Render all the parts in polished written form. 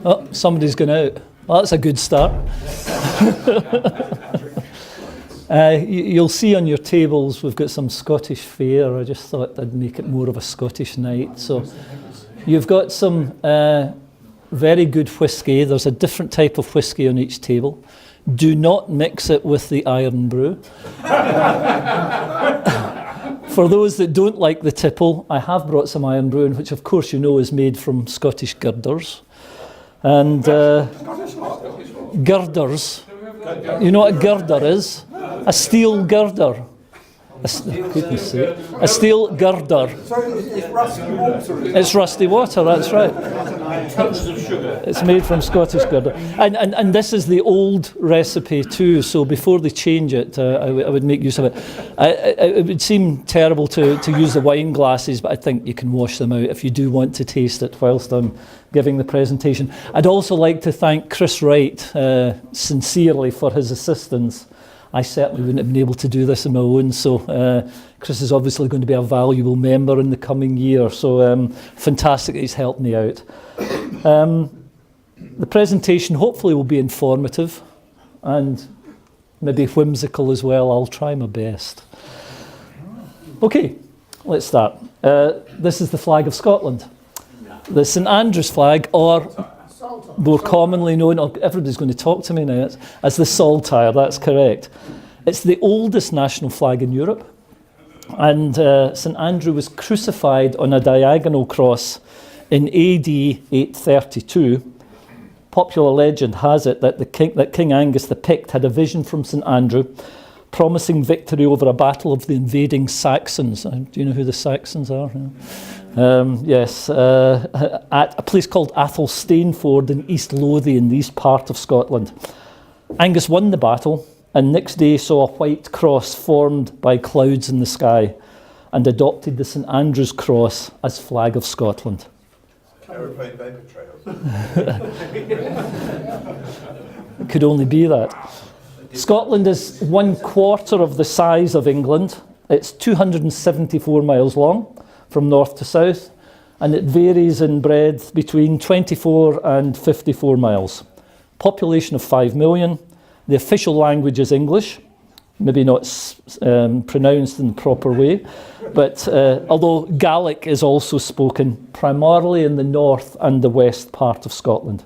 Oh, somebody's gone out. Well, that's a good start. You'll see on your tables we've got some Scottish fare. I just thought I'd make it more of a Scottish night. So you've got some very good whisky. There's a different type of whisky on each table. Do not mix it with the Iron Brew. For those that don't like the tipple, I have brought some Iron Brew, which of course you know is made from Scottish girders. And girders, you know what a girder is? A steel girder. A steel girder. It's rusty water. It's rusty water, that's right. It's made from Scottish girder. And this is the old recipe too, so before they change it, I would make use of it. It would seem terrible to use the wine glasses, but I think you can wash them out if you do want to taste it whilst I'm giving the presentation. I'd also like to thank Chris Wright sincerely for his assistance. I certainly wouldn't have been able to do this on my own, so Chris is obviously going to be a valuable member in the coming year, so fantastic that he's helped me out. The presentation hopefully will be informative and maybe whimsical as well. I'll try my best. Okay, let's start. This is the flag of Scotland. The St Andrews flag, or more commonly known, everybody's going to talk to me now, as the saltire, that's correct. It's the oldest national flag in Europe, and St Andrew was crucified on a diagonal cross in AD 832. Popular legend has it that King Angus the Pict had a vision from St Andrew promising victory over a battle of the invading Saxons. Do you know who the Saxons are? Yes, at a place called Athelstaneford in East Lothian, the east part of Scotland. Angus won the battle and next day saw a white cross formed by clouds in the sky and adopted the St Andrew's cross as flag of Scotland. Aeroplane vapor trails. It could only be that. Scotland is 1/4 of the size of England. It's 274 miles long from north to south, and it varies in breadth between 24 and 54 miles. Population of 5 million. The official language is English, maybe not pronounced in the proper way, but although Gaelic is also spoken primarily in the north and the west part of Scotland.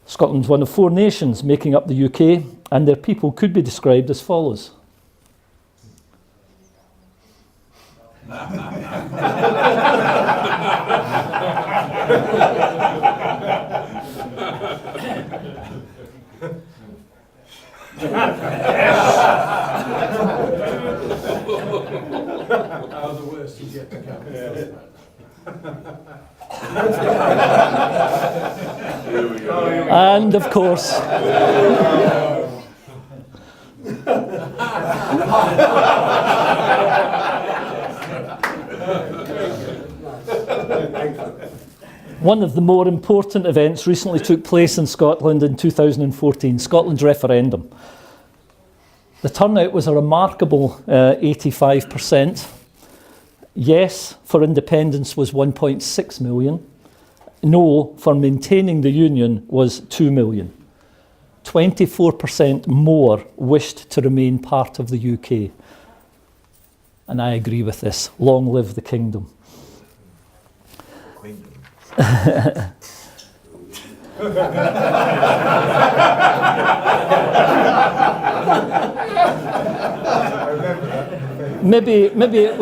Scotland's one of 4 nations making up the UK, and their people could be described as follows. How the worst you get to come. And of course, one of the more important events recently took place in Scotland in 2014, Scotland's referendum. The turnout was a remarkable 85%. Yes for independence was 1.6 million. No for maintaining the union was 2 million. 24% more wished to remain part of the UK. And I agree with this. Long live the kingdom. Maybe it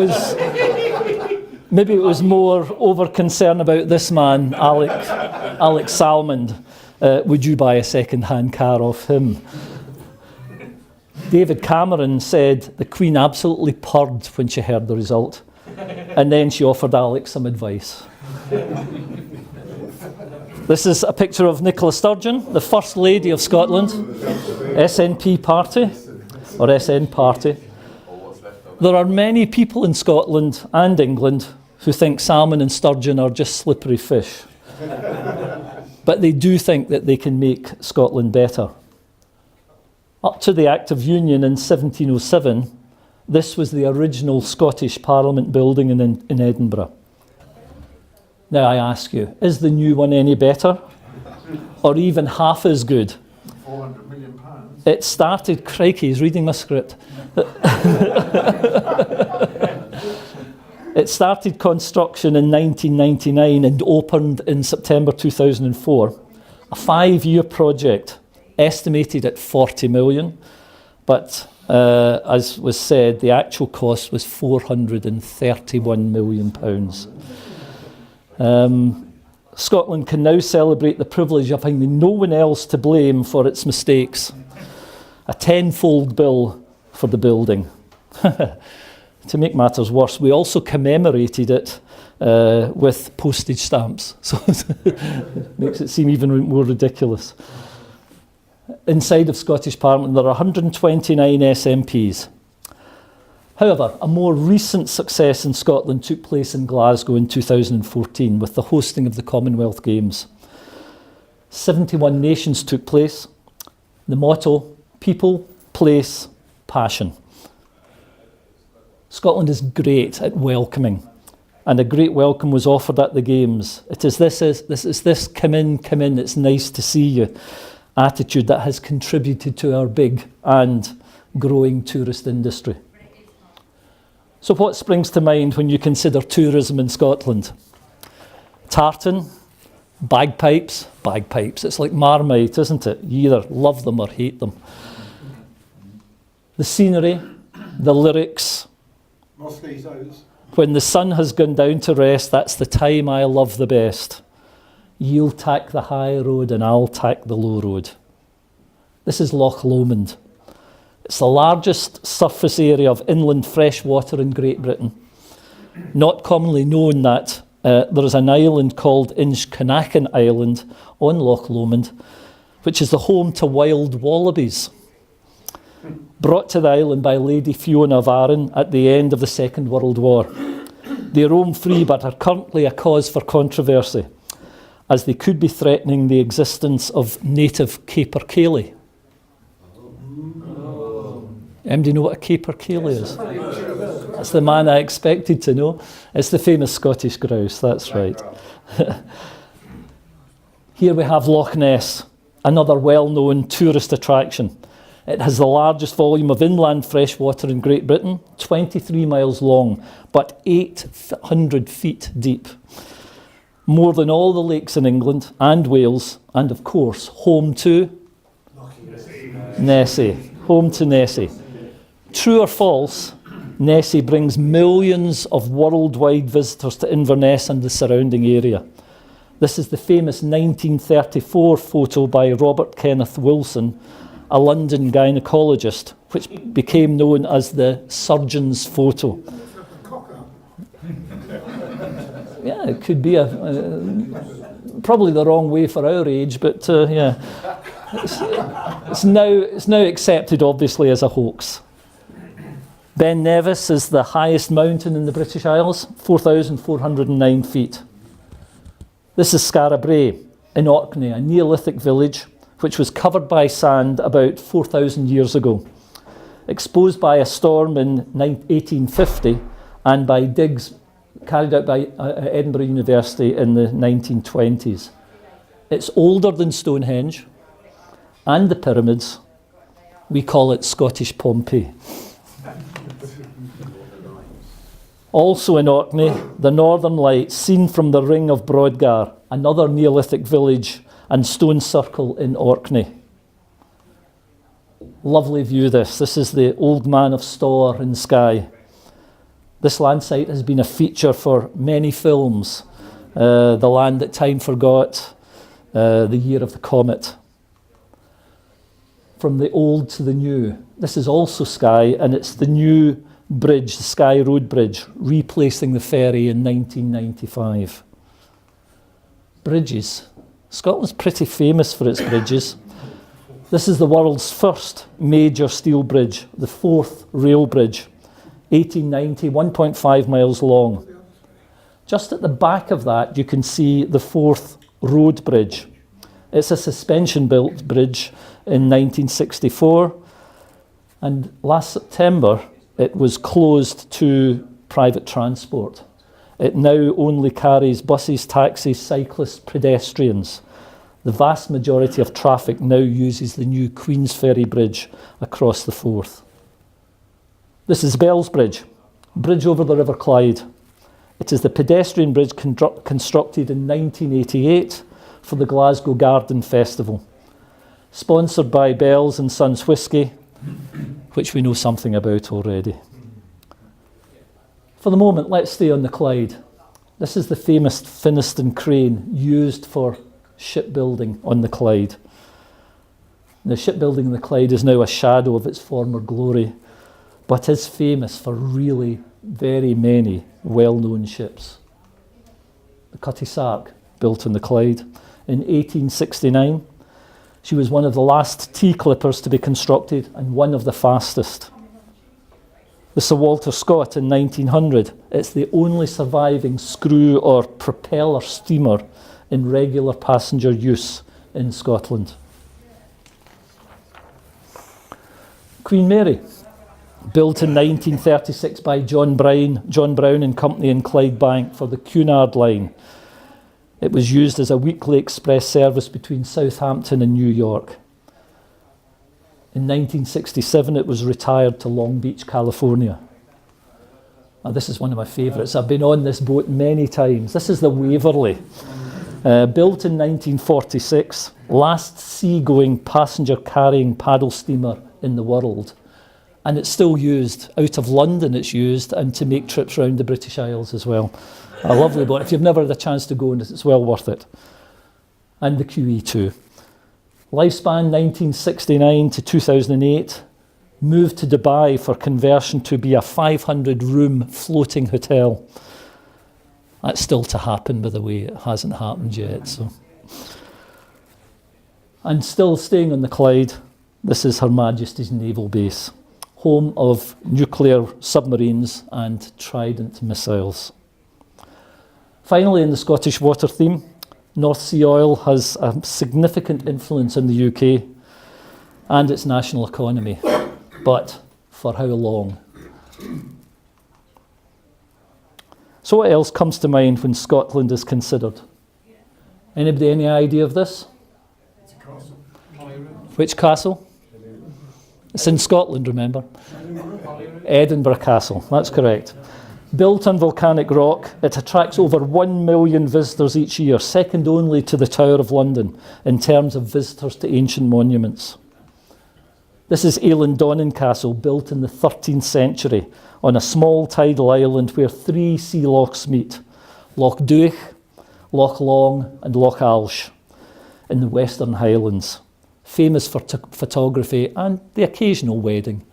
was more over concern about this man, Alex Salmond. Would you buy a second-hand car off him? David Cameron said the Queen absolutely purred when she heard the result, and then she offered Alex some advice. This is a picture of Nicola Sturgeon, the First Lady of Scotland, SNP Party, or SN Party. There are many people in Scotland and England who think salmon and sturgeon are just slippery fish. But they do think that they can make Scotland better. Up to the Act of Union in 1707, this was the original Scottish Parliament building in Edinburgh. Now I ask you, is the new one any better? Or even half as good? £400 million. It started, crikey, he's reading my script. It started construction in 1999 and opened in September 2004. A 5-year project, estimated at 40 million, but as was said, the actual cost was £431 million. Scotland can now celebrate the privilege of having no one else to blame for its mistakes. A 10-fold bill for the building. To make matters worse, we also commemorated it with postage stamps, so it makes it seem even more ridiculous. Inside of Scottish Parliament, there are 129 SMPs. However, a more recent success in Scotland took place in Glasgow in 2014 with the hosting of the Commonwealth Games. 71 nations took place. The motto, people, place, passion. Scotland is great at welcoming, and a great welcome was offered at the Games. It is this come in, it's nice to see you attitude that has contributed to our big and growing tourist industry. So what springs to mind when you consider tourism in Scotland? Tartan, bagpipes. It's like Marmite, isn't it? You either love them or hate them. The scenery, the lyrics. When the sun has gone down to rest, that's the time I love the best. You'll tack the high road and I'll tack the low road. This is Loch Lomond. It's the largest surface area of inland fresh water in Great Britain. Not commonly known that there is an island called Inchconachan Island on Loch Lomond, which is the home to wild wallabies, brought to the island by Lady Fiona of Arran at the end of the Second World War. They roam free but are currently a cause for controversy, as they could be threatening the existence of native capercaillie. Do you know what a capercaillie is? That's the man I expected to know. It's the famous Scottish grouse, that's right. Here we have Loch Ness, another well-known tourist attraction. It has the largest volume of inland freshwater in Great Britain, 23 miles long, but 800 feet deep. More than all the lakes in England and Wales, and of course, home to Nessie. Home to Nessie. True or false, Nessie brings millions of worldwide visitors to Inverness and the surrounding area. This is the famous 1934 photo by Robert Kenneth Wilson, a London gynaecologist, which became known as the surgeon's photo. Yeah, it could be probably the wrong way for our age, but yeah. It's now accepted, obviously, as a hoax. Ben Nevis is the highest mountain in the British Isles, 4,409 feet. This is Skara Brae in Orkney, a Neolithic village which was covered by sand about 4,000 years ago, exposed by a storm in 1850 and by digs carried out by Edinburgh University in the 1920s. It's older than Stonehenge and the pyramids. We call it Scottish Pompeii. Also in Orkney, the Northern Lights seen from the Ring of Brodgar, another Neolithic village and stone circle in Orkney. Lovely view this. This is the Old Man of Storr in Skye. This land site has been a feature for many films. The Land That Time Forgot, The Year of the Comet. From the old to the new. This is also Skye, and it's the new bridge, the Skye Road Bridge, replacing the ferry in 1995. Bridges. Scotland's pretty famous for its bridges. This is the world's first major steel bridge, the Forth Rail Bridge, 1890, 1.5 miles long. Just at the back of that, you can see the Forth Road Bridge. It's a suspension-built bridge in 1964, and last September it was closed to private transport. It now only carries buses, taxis, cyclists, pedestrians. The vast majority of traffic now uses the new Queen's Ferry Bridge across the Forth. This is Bell's Bridge, bridge over the River Clyde. It is the pedestrian bridge constructed in 1988 for the Glasgow Garden Festival, sponsored by Bells and Sons Whisky, which we know something about already. For the moment, let's stay on the Clyde. This is the famous Finniston crane used for shipbuilding on the Clyde. The shipbuilding on the Clyde is now a shadow of its former glory, but is famous for really very many well-known ships. The Cutty Sark, built on the Clyde in 1869. She was one of the last T-clippers to be constructed and one of the fastest. The Sir Walter Scott in 1900. It's the only surviving screw or propeller steamer in regular passenger use in Scotland. Queen Mary, built in 1936 by John Brown and Company in Clydebank for the Cunard Line. It was used as a weekly express service between Southampton and New York. In 1967, it was retired to Long Beach, California. Now, this is one of my favourites. I've been on this boat many times. This is the Waverley. Built in 1946, last seagoing passenger-carrying paddle steamer in the world. And it's still used. Out of London it's used, and to make trips around the British Isles as well. A lovely boat. If you've never had a chance to go on it, it's well worth it. And the QE2. Lifespan 1969 to 2008. Moved to Dubai for conversion to be a 500-room floating hotel. That's still to happen, by the way. It hasn't happened yet. So. And still staying on the Clyde, this is Her Majesty's Naval Base, home of nuclear submarines and Trident missiles. Finally, in the Scottish water theme, North Sea oil has a significant influence in the UK and its national economy. But for how long? So what else comes to mind when Scotland is considered? Anybody any idea of this? It's a castle. Which castle? It's in Scotland, remember? Edinburgh Castle, that's correct. Built on volcanic rock, it attracts over 1 million visitors each year, second only to the Tower of London in terms of visitors to ancient monuments. This is Eilean Castle, built in the 13th century on a small tidal island where 3 sea lochs meet, Loch Duich, Loch Long and Loch Alsh in the Western Highlands, famous for photography and the occasional wedding.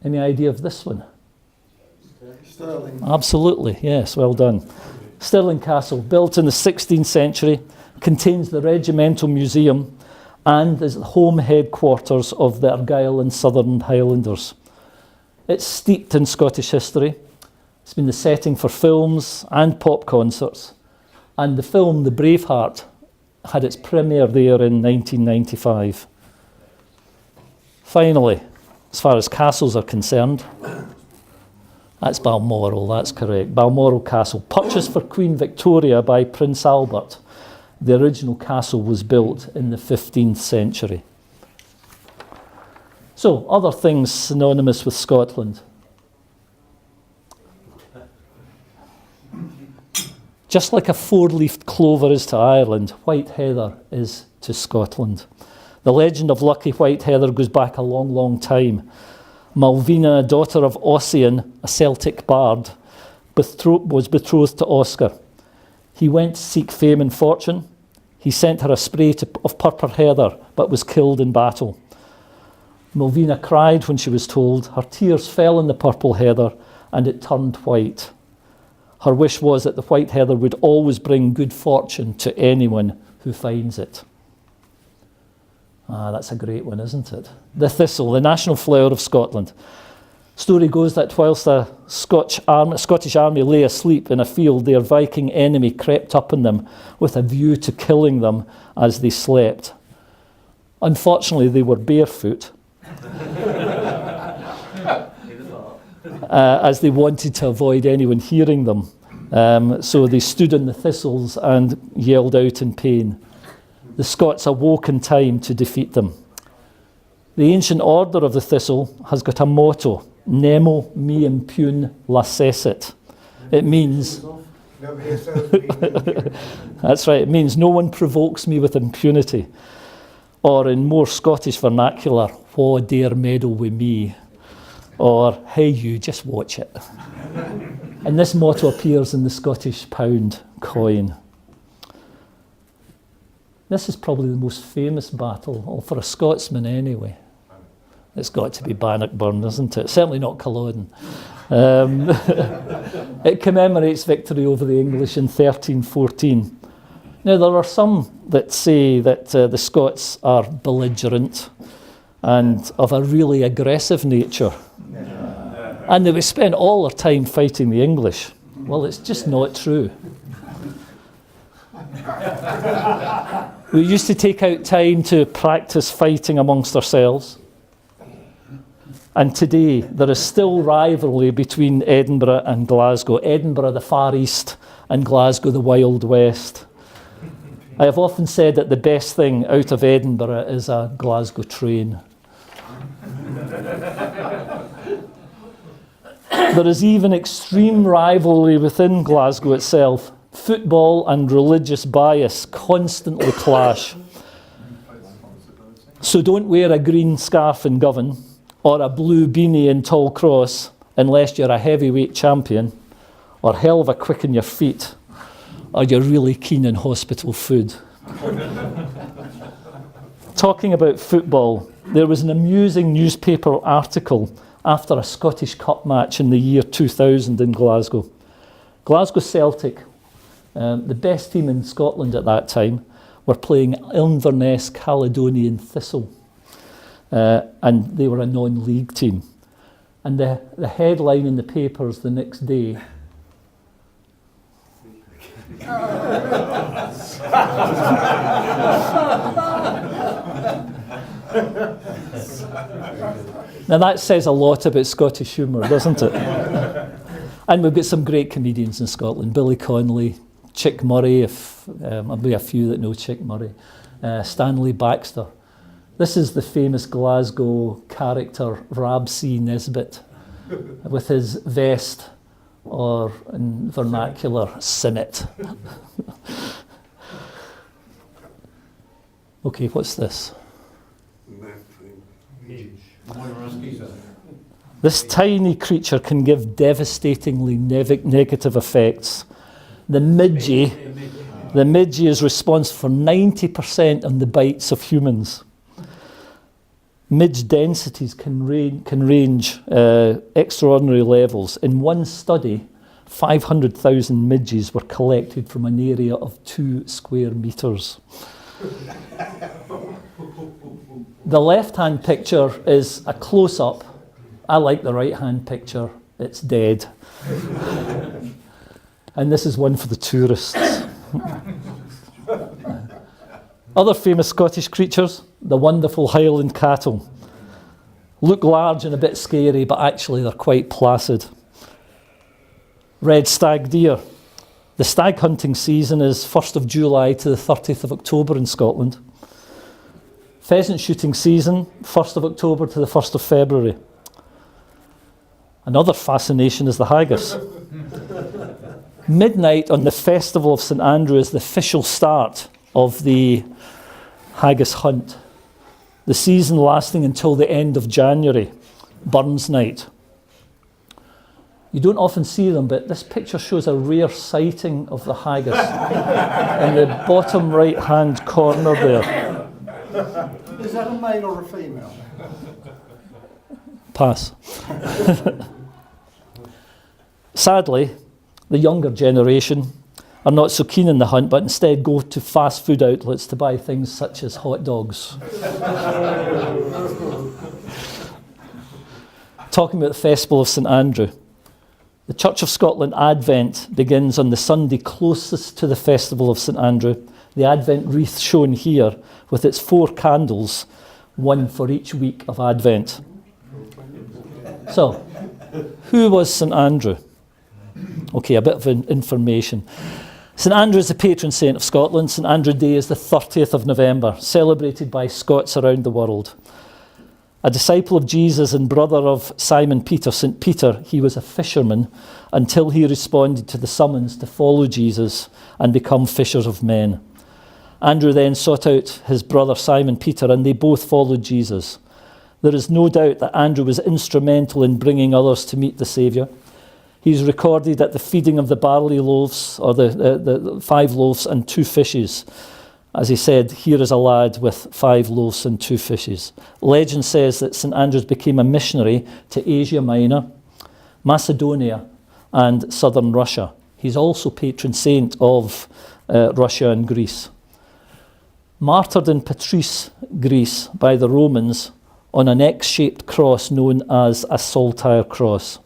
Any idea of this one? Stirling. Absolutely, yes, well done. Stirling Castle, built in the 16th century, contains the Regimental Museum and is the home headquarters of the Argyll and Southern Highlanders. It's steeped in Scottish history. It's been the setting for films and pop concerts. And the film, The Braveheart, had its premiere there in 1995. Finally, as far as castles are concerned, that's Balmoral, that's correct. Balmoral Castle, purchased for Queen Victoria by Prince Albert. The original castle was built in the 15th century. So, other things synonymous with Scotland. Just like a 4-leafed clover is to Ireland, white heather is to Scotland. The legend of Lucky White Heather goes back a long, long time. Malvina, daughter of Ossian, a Celtic bard, was betrothed to Oscar. He went to seek fame and fortune. He sent her a spray of purple heather, but was killed in battle. Malvina cried when she was told. Her tears fell in the purple heather, and it turned white. Her wish was that the white heather would always bring good fortune to anyone who finds it. Ah, that's a great one, isn't it? The thistle, the national flower of Scotland. Story goes that whilst a Scottish army lay asleep in a field, their Viking enemy crept up on them with a view to killing them as they slept. Unfortunately, they were barefoot. as they wanted to avoid anyone hearing them. So they stood on the thistles and yelled out in pain. The Scots awoke in time to defeat them. The ancient order of the thistle has got a motto, Nemo me impune lacessit. It means, that's right, it means no one provokes me with impunity. Or in more Scottish vernacular, wha dare meddle with me? Or, hey you, just watch it. And this motto appears in the Scottish pound coin. This is probably the most famous battle, or for a Scotsman anyway. It's got to be Bannockburn, isn't it? Certainly not Culloden. It commemorates victory over the English in 1314. Now, there are some that say that the Scots are belligerent and of a really aggressive nature. And they would spend all their time fighting the English. Well, it's just not true. We used to take out time to practice fighting amongst ourselves. And today, there is still rivalry between Edinburgh and Glasgow. Edinburgh, the Far East, and Glasgow, the Wild West. I have often said that the best thing out of Edinburgh is a Glasgow train. There is even extreme rivalry within Glasgow itself. Football and religious bias constantly clash. So don't wear a green scarf in Govan or a blue beanie in Tall Cross unless you're a heavyweight champion or hell of a quick on your feet or you're really keen on hospital food. Talking about football, there was an amusing newspaper article after a Scottish Cup match in the year 2000 in Glasgow. Glasgow Celtic, the best team in Scotland at that time, were playing Inverness Caledonian Thistle. And they were a non-league team. And the headline in the papers the next day now that says a lot about Scottish humour, doesn't it? And we've got some great comedians in Scotland. Billy Connolly, Chick Murray, there'll be a few that know Chick Murray, Stanley Baxter. This is the famous Glasgow character Rab C. Nesbitt with his vest, or in vernacular, sinnet. Okay, what's this? This tiny creature can give devastatingly negative effects. The midgie is responsible for 90% of the bites of humans. Midge densities can range extraordinary levels. In one study, 500,000 midges were collected from an area of 2 square metres. The left-hand picture is a close-up. I like the right-hand picture. It's dead. And this is one for the tourists. Other famous Scottish creatures, the wonderful Highland cattle. Look large and a bit scary, but actually they're quite placid. Red stag deer. The stag hunting season is 1st of July to the 30th of October in Scotland. Pheasant shooting season, 1st of October to the 1st of February. Another fascination is the haggis. Midnight on the Festival of St Andrew is the official start of the haggis hunt. The season lasting until the end of January, Burns Night. You don't often see them, but this picture shows a rare sighting of the haggis in the bottom right-hand corner there. Is that a male or a female? Pass. Sadly, the younger generation are not so keen on the hunt, but instead go to fast food outlets to buy things such as hot dogs. Talking about the Festival of St Andrew. The Church of Scotland Advent begins on the Sunday closest to the Festival of St Andrew. The Advent wreath shown here with its 4 candles, one for each week of Advent. So, Who was St Andrew? Okay, a bit of information. St Andrew is the patron saint of Scotland. St Andrew Day is the 30th of November, celebrated by Scots around the world. A disciple of Jesus and brother of Simon Peter, St Peter, he was a fisherman until he responded to the summons to follow Jesus and become fishers of men. Andrew then sought out his brother Simon Peter, and they both followed Jesus. There is no doubt that Andrew was instrumental in bringing others to meet the Saviour. He's recorded at the feeding of the barley loaves, or the 5 loaves and 2 fishes. As he said, here is a lad with 5 loaves and 2 fishes. Legend says that St Andrews became a missionary to Asia Minor, Macedonia, and southern Russia. He's also patron saint of Russia and Greece. Martyred in Patrice, Greece, by the Romans on an X-shaped cross known as a saltire cross.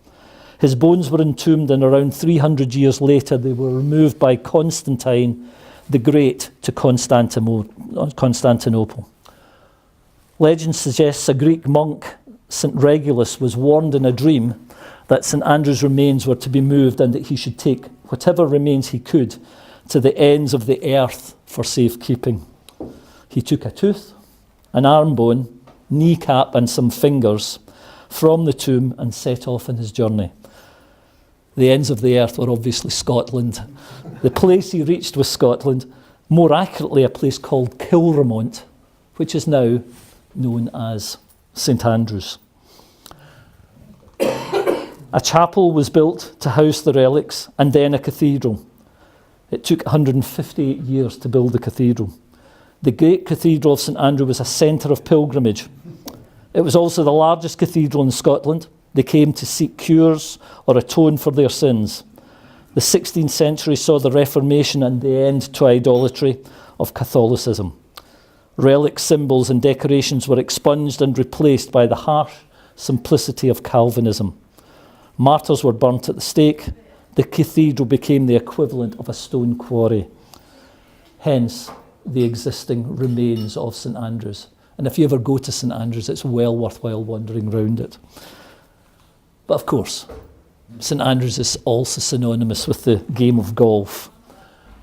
His bones were entombed, and around 300 years later they were removed by Constantine the Great to Constantinople. Legend suggests a Greek monk, St Regulus, was warned in a dream that St Andrew's remains were to be moved and that he should take whatever remains he could to the ends of the earth for safekeeping. He took a tooth, an arm bone, kneecap and some fingers from the tomb and set off on his journey. The ends of the earth were obviously Scotland. The place he reached was Scotland, more accurately a place called Kilramont, which is now known as St Andrews. A chapel was built to house the relics, and then a cathedral. It took 158 years to build the cathedral. The great cathedral of St Andrew was a centre of pilgrimage. It was also the largest cathedral in Scotland. They came to seek cures or atone for their sins. The 16th century saw the Reformation and the end to idolatry of Catholicism. Relics, symbols and decorations were expunged and replaced by the harsh simplicity of Calvinism. Martyrs were burnt at the stake. The cathedral became the equivalent of a stone quarry. Hence, the existing remains of St Andrews. And if you ever go to St Andrews, it's well worthwhile wandering round it. But of course, St Andrews is also synonymous with the game of golf,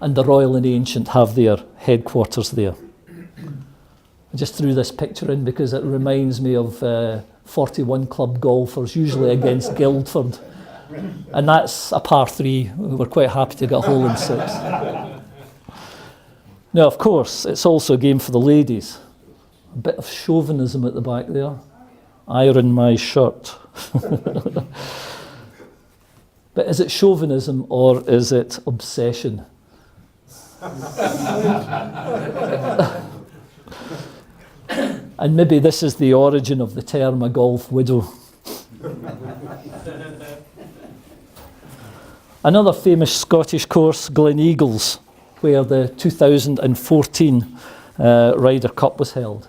and the Royal and Ancient have their headquarters there. I just threw this picture in because it reminds me of 41 club golfers, usually against Guildford. And that's a par 3. We were quite happy to get a hole in 6. Now, of course, it's also a game for the ladies. A bit of chauvinism at the back there. Iron my shirt. But is it chauvinism or is it obsession? And maybe this is the origin of the term a golf widow. Another famous Scottish course, Gleneagles, where the 2014 Ryder Cup was held.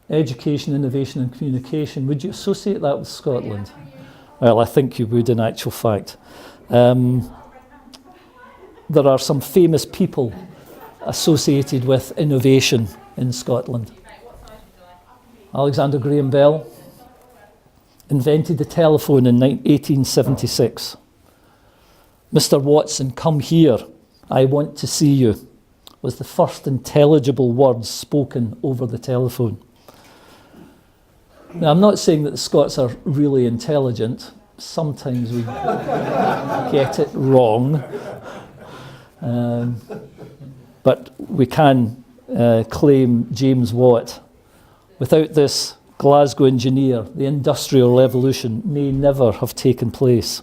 Education, innovation and communication. Would you associate that with Scotland? Well, I think you would in actual fact. There are some famous people associated with innovation in Scotland. Alexander Graham Bell invented the telephone in 1876. Mr. Watson, come here, I want to see you, was the first intelligible words spoken over the telephone. Now, I'm not saying that the Scots are really intelligent. Sometimes we get it wrong. But we can claim James Watt. Without this Glasgow engineer, the Industrial Revolution may never have taken place.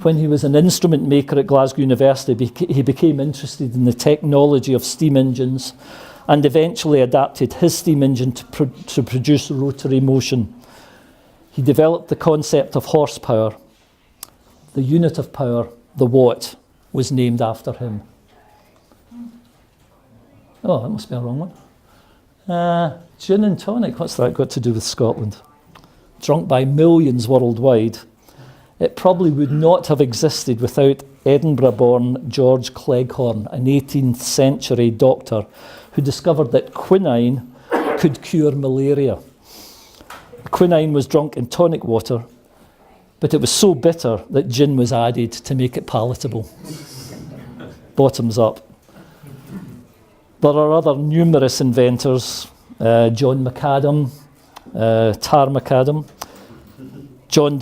When he was an instrument maker at Glasgow University, he became interested in the technology of steam engines and eventually adapted his steam engine to produce rotary motion. He developed the concept of horsepower. The unit of power, the watt, was named after him. Oh, that must be a wrong one. Gin and tonic, what's that got to do with Scotland? Drunk by millions worldwide. It probably would not have existed without Edinburgh-born George Cleghorn, an 18th century doctor who discovered that quinine could cure malaria. Quinine was drunk in tonic water, but it was so bitter that gin was added to make it palatable. Bottoms up. There are other numerous inventors, John Macadam, Tar Macadam, John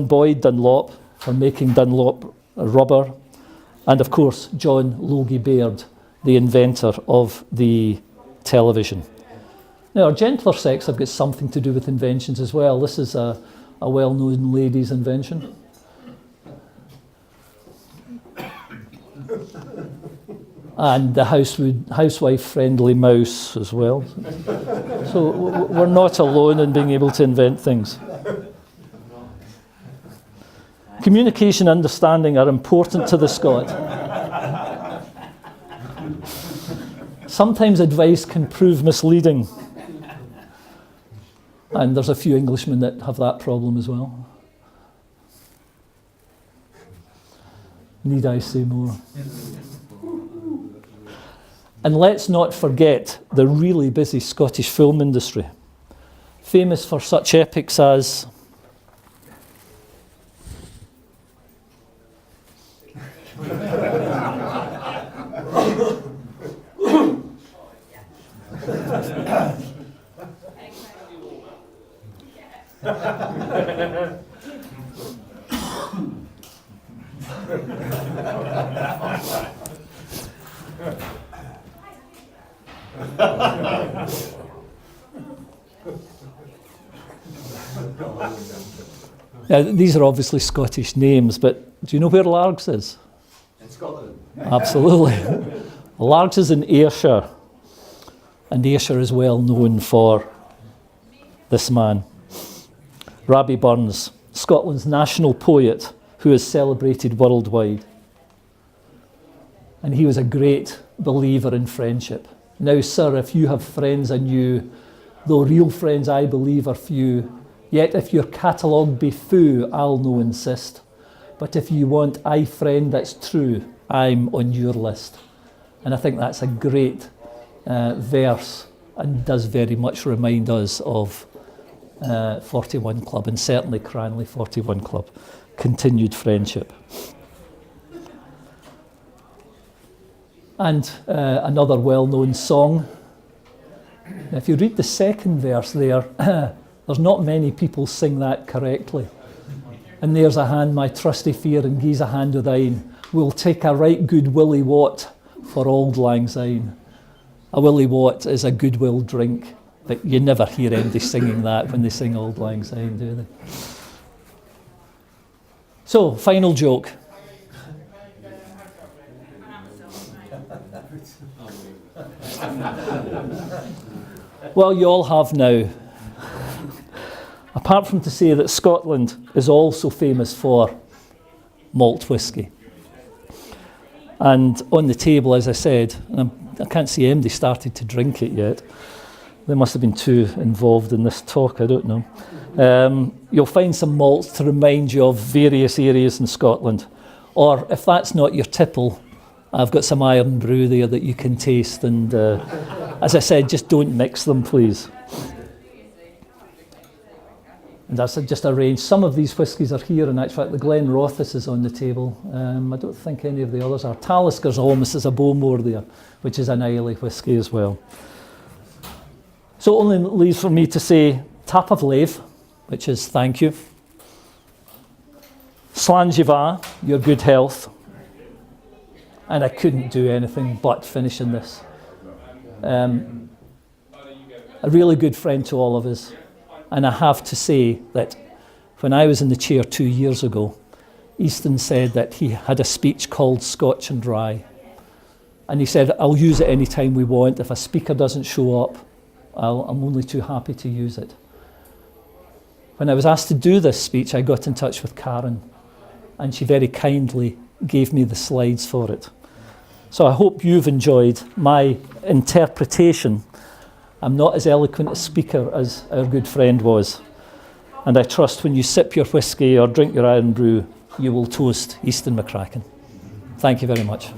Boyd Dunlop for making Dunlop rubber, and of course John Logie Baird, the inventor of the television. Now our gentler sex have got something to do with inventions as well. This is a well-known lady's invention. And the housewife-friendly mouse as well. So we're not alone in being able to invent things. Communication and understanding are important to the Scot. Sometimes advice can prove misleading. And there's a few Englishmen that have that problem as well. Need I say more? And let's not forget the really busy Scottish film industry, famous for such epics as now, these are obviously Scottish names, but do you know where Largs is? In Scotland. Absolutely. Largs is in Ayrshire, and Ayrshire is well known for this man, Rabbie Burns, Scotland's national poet, who is celebrated worldwide. And he was a great believer in friendship. Now, sir, if you have friends and you, though real friends I believe are few, yet if your catalogue be fou, I'll no insist. But if you want aye friend that's true, I'm on your list. And I think that's a great verse and does very much remind us of 41 Club, and certainly Cranleigh 41 Club. Continued friendship. And another well-known song. Now, if you read the second verse there, there's not many people sing that correctly. And there's a hand, my trusty fear, and gie's a hand o' thine. We'll take a right good Willie Watt for Auld Lang Syne. A Willie Watt is a goodwill drink, but you never hear anybody singing that when they sing Auld Lang Syne, do they? So, final joke. Well, you all have now. Apart from to say that Scotland is also famous for malt whisky. And on the table, as I said, and I can't see anybody started to drink it yet. They must have been too involved in this talk, I don't know. You'll find some malts to remind you of various areas in Scotland. Or if that's not your tipple, I've got some Iron Brew there that you can taste. And as I said, just don't mix them, please. And that's just a range. Some of these whiskies are here, and actually the Glen Rothes is on the table. I don't think any of the others are. Talisker's almost as a Bowmore there, which is an Islay whisky as well. So it only leaves for me to say Tap of Lave, which is thank you. Slanjiva, your good health. And I couldn't do anything but finishing this. A really good friend to all of us. And I have to say that when I was in the chair 2 years ago, Easton said that he had a speech called Scotch and Wry. And he said, I'll use it any time we want. If a speaker doesn't show up, I'm only too happy to use it. When I was asked to do this speech, I got in touch with Karen, and she very kindly gave me the slides for it. So I hope you've enjoyed my interpretation. I'm not as eloquent a speaker as our good friend was. And I trust when you sip your whisky or drink your Iron Brew, you will toast Easton McCracken. Thank you very much.